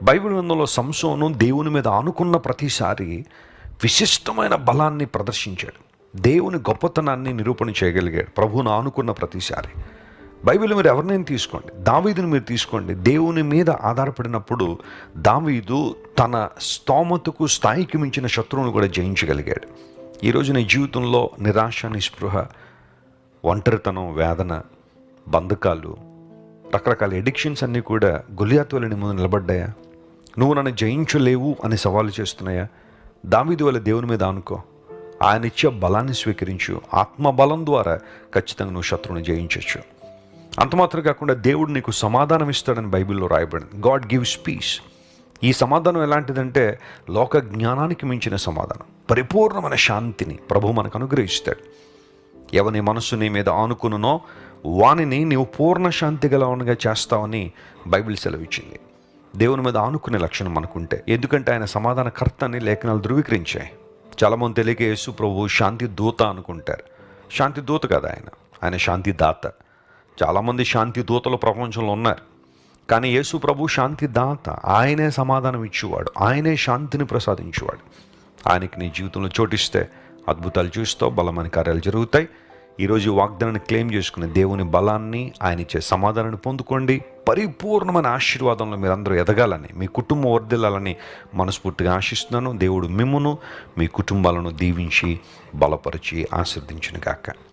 Bible గ్రంథంలో సంసోను దేవుని మీద ఆనుకున్న ప్రతిసారి విశిష్టమైన బలాన్ని ప్రదర్శించాడు. దేవుని గొప్పతనాన్ని నిరూపణ చేయగలిగాడు ప్రభువును ఆనుకున్న ప్రతిసారి. బైబిల్ మీరు ఎవరినైనా తీసుకోండి, దావీదుని మీరు తీసుకోండి. దేవుని మీద ఆధారపడినప్పుడు దావీదు తన స్తోమతకు స్థాయికి మించిన శత్రువును కూడా జయించగలిగాడు. ఈరోజు నీ జీవితంలో నిరాశ, నిస్పృహ, ఒంటరితనం, వేదన, బంధకాలు, రకరకాల ఎడిక్షన్స్ అన్నీ కూడా గొలియాతు వలె నీ ముందు నిలబడ్డాయా? నువ్వు నన్ను జయించలేవు అని సవాలు చేస్తున్నాయా? దావీదు వలె దేవుని మీద ఆనుకో. ఆయన ఇచ్చే బలాన్ని స్వీకరించు. ఆత్మబలం ద్వారా ఖచ్చితంగా నువ్వు శత్రువుని జయించవచ్చు. అంత మాత్రం కాకుండా దేవుడు నీకు సమాధానం ఇస్తాడని బైబిల్లో రాయబడింది. God gives peace. ఈ సమాధానం ఎలాంటిదంటే లోక జ్ఞానానికి మించిన సమాధానం, పరిపూర్ణమైన శాంతిని ప్రభు మనకు అనుగ్రహిస్తాడు. ఎవని మనస్సు నీ మీద ఆనుకునునో వానిని నీవు పూర్ణ శాంతి గలవనగా చేస్తావని బైబిల్ సెలవిచ్చింది. దేవుని మీద ఆనుకునే లక్షణం మనకుంటే, ఎందుకంటే ఆయన సమాధాన కర్త అని లేఖనాలు ధృవీకరించాయి. చాలామంది తెలియక యేసు ప్రభు శాంతి దూత అనుకుంటారు. శాంతి దూత కదా ఆయన శాంతి దాత. చాలామంది శాంతి దూతలు ప్రపంచంలో ఉన్నారు, కానీ యేసు ప్రభు శాంతి దాత. ఆయనే సమాధానం ఇచ్చేవాడు, ఆయనే శాంతిని ప్రసాదించేవాడు. ఆయనకి నీ జీవితంలో చోటిస్తే అద్భుతాలు చూస్తావు, బలమైన కార్యాలు జరుగుతాయి. ఈరోజు వాగ్దానాన్ని క్లెయిమ్ చేసుకుని దేవుని బలాన్ని, ఆయన ఇచ్చే సమాధానాన్ని పొందుకోండి. పరిపూర్ణమైన ఆశీర్వాదంలో మీరందరూ ఎదగాలని, మీ కుటుంబం వర్ధిల్లాలని మనస్ఫూర్తిగా ఆశిస్తున్నాను. దేవుడు మిమ్మును, మీ కుటుంబాలను దీవించి బలపరిచి ఆశీర్వదించును గాక.